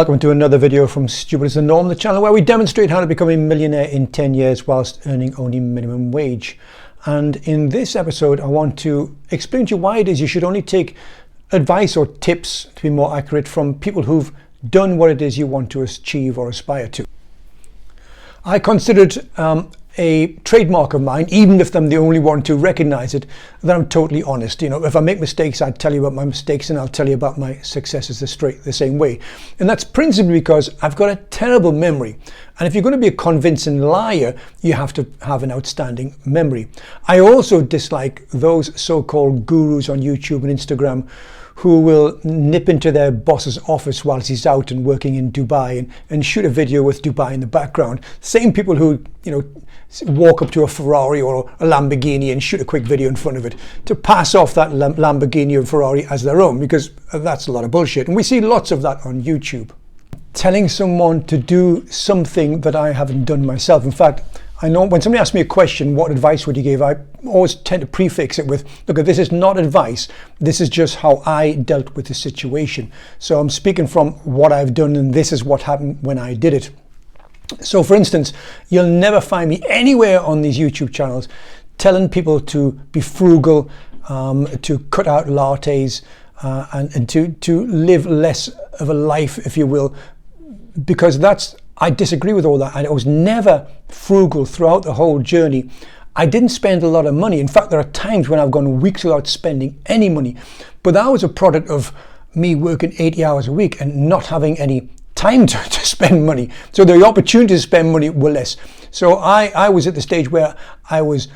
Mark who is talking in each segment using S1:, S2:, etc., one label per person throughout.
S1: Welcome to another video from Stupid as the Norm, the channel where we demonstrate how to become a millionaire in 10 years whilst earning only minimum wage. And in this episode, I want to explain to you why it is you should only take advice or tips, to be more accurate, from people who've done what it is you want to achieve or aspire to. I consider it a trademark of mine, even if I'm the only one to recognize it, that I'm totally honest. You know, if I make mistakes, I'd tell you about my mistakes and I'll tell you about my successes the same way. And that's principally because I've got a terrible memory. And if you're going to be a convincing liar, you have to have an outstanding memory. I also dislike those so-called gurus on YouTube and Instagram who will nip into their boss's office whilst he's out and working in Dubai and shoot a video with Dubai in the background. Same people who, you know, walk up to a Ferrari or a Lamborghini and shoot a quick video in front of it to pass off that Lamborghini or Ferrari as their own, because that's a lot of bullshit. And we see lots of that on YouTube. Telling someone to do something that I haven't done myself. In fact, I know when somebody asks me a question, what advice would you give? I always tend to prefix it with, look, this is not advice. This is just how I dealt with the situation. So I'm speaking from what I've done, and this is what happened when I did it. So for instance, you'll never find me anywhere on these YouTube channels telling people to be frugal, to cut out lattes, and to live less of a life, if you will, because I disagree with all that. I was never frugal throughout the whole journey. I didn't spend a lot of money. In fact, there are times when I've gone weeks without spending any money. But that was a product of me working 80 hours a week and not having any time to spend money. So the opportunities to spend money were less. So I was at the stage where I was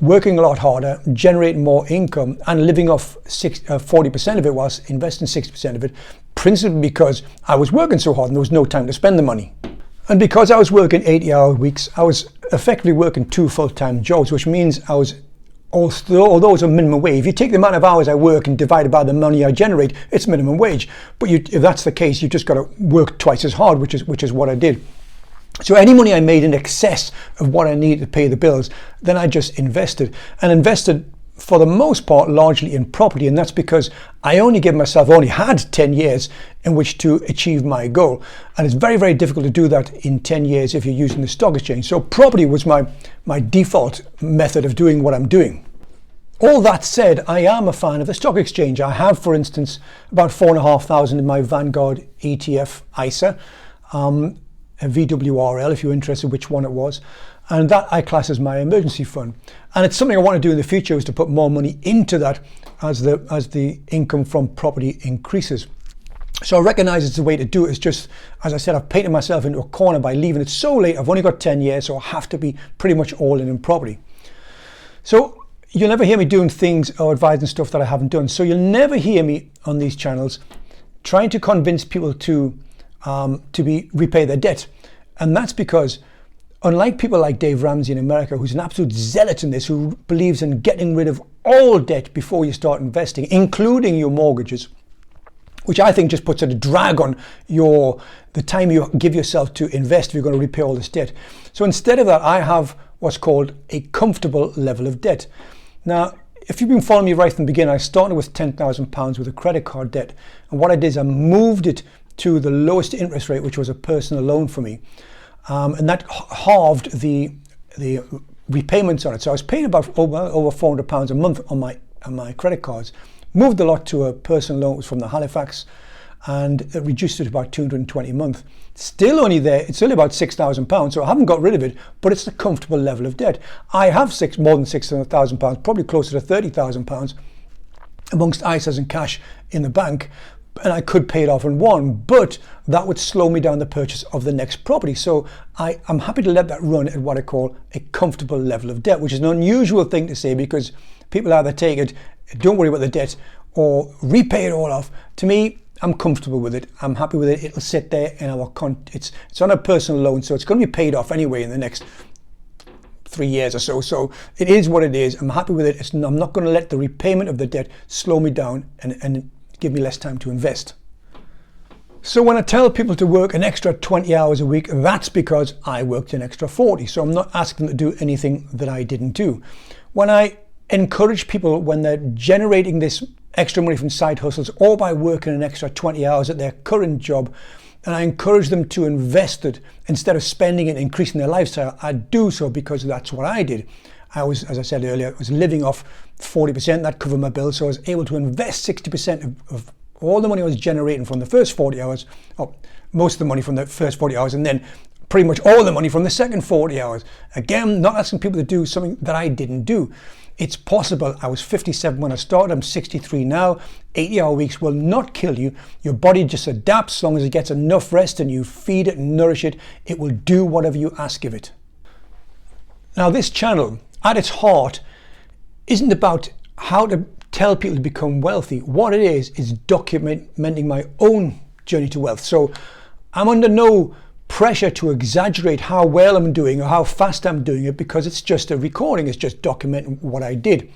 S1: working a lot harder, generating more income, and living off 40% of it whilst investing 60% of it, principally because I was working so hard and there was no time to spend the money. And because I was working 80-hour weeks, I was effectively working 2 full-time jobs, which means I was, although it's a minimum wage, if you take the amount of hours I work and divide it by the money I generate, it's minimum wage. But if that's the case, you've just got to work twice as hard, which is what I did. So any money I made in excess of what I needed to pay the bills, then I just invested for the most part largely in property. And that's because I only had 10 years in which to achieve my goal. And it's very, very difficult to do that in 10 years if you're using the stock exchange. So property was my default method of doing what I'm doing. All that said, I am a fan of the stock exchange. I have, for instance, about 4,500 in my Vanguard ETF ISA, a VWRL, if you're interested which one it was. And that I class as my emergency fund. And it's something I want to do in the future, is to put more money into that as the income from property increases. So I recognize it's the way to do it. It's just, as I said, I've painted myself into a corner by leaving it so late. I've only got 10 years, so I have to be pretty much all in property. So you'll never hear me doing things or advising stuff that I haven't done. So you'll never hear me on these channels trying to convince people to repay their debt. And that's because, unlike people like Dave Ramsey in America, who's an absolute zealot in this, who believes in getting rid of all debt before you start investing, including your mortgages, which I think just puts a drag on the time you give yourself to invest if you're going to repay all this debt. So instead of that, I have what's called a comfortable level of debt. Now, if you've been following me right from the beginning, I started with £10,000 with a credit card debt. And what I did is I moved it to the lowest interest rate, which was a personal loan for me. And that halved the repayments on it. So I was paying about over £400 a month on my credit cards. Moved a lot to a personal loan. It was from the Halifax, and it reduced it to about £220 a month. Still only there. It's only about £6,000. So I haven't got rid of it, but it's a comfortable level of debt. I have more than £600,000, probably closer to £30,000 amongst ISAs and cash in the bank. And I could pay it off in one, but that would slow me down the purchase of the next property. So I'm happy to let that run at what I call a comfortable level of debt, which is an unusual thing to say, because people either take it, don't worry about the debt, or repay it all off. To me, I'm comfortable with it. I'm happy with it. It'll sit there in our it's on a personal loan, so it's going to be paid off anyway in the next 3 years or so. So it is what it is. I'm happy with it. I'm not going to let the repayment of the debt slow me down and give me less time to invest. So when I tell people to work an extra 20 hours a week, that's because I worked an extra 40. So I'm not asking them to do anything that I didn't do. When I encourage people, when they're generating this extra money from side hustles or by working an extra 20 hours at their current job, and I encourage them to invest it instead of spending it, increasing their lifestyle. I do so because that's what I did. I was, as I said earlier, I was living off 40%, that covered my bills, so I was able to invest 60% of all the money I was generating from the first 40 hours, or most of the money from the first 40 hours, and then pretty much all the money from the second 40 hours. Again, not asking people to do something that I didn't do. It's possible. I was 57 when I started, I'm 63 now. 80-hour weeks will not kill you. Your body just adapts as long as it gets enough rest and you feed it and nourish it. It will do whatever you ask of it. Now, this channel, at its heart, isn't about how to tell people to become wealthy. What it is documenting my own journey to wealth. So I'm under no pressure to exaggerate how well I'm doing or how fast I'm doing it, because it's just a recording. It's just documenting what I did.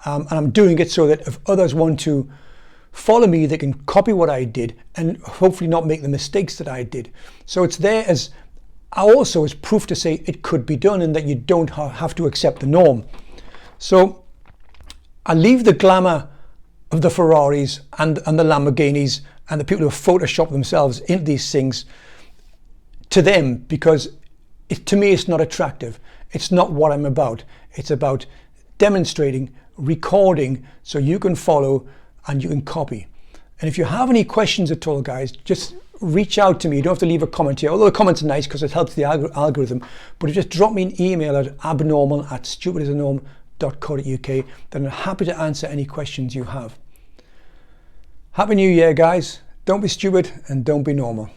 S1: And I'm doing it so that if others want to follow me, they can copy what I did and hopefully not make the mistakes that I did. So it's there as also as proof to say it could be done and that you don't have to accept the norm. So I leave the glamour of the Ferraris and the Lamborghinis and the people who Photoshop themselves into these things to them, because to me it's not attractive. It's not what I'm about. It's about demonstrating, recording, so you can follow and you can copy. And if you have any questions at all, guys, just reach out to me. You don't have to leave a comment here, although the comments are nice because it helps the algorithm. But just drop me an email at abnormal@stupidasanorm.co.uk. then I'm happy to answer any questions you have. Happy New Year, guys. Don't be stupid and don't be normal.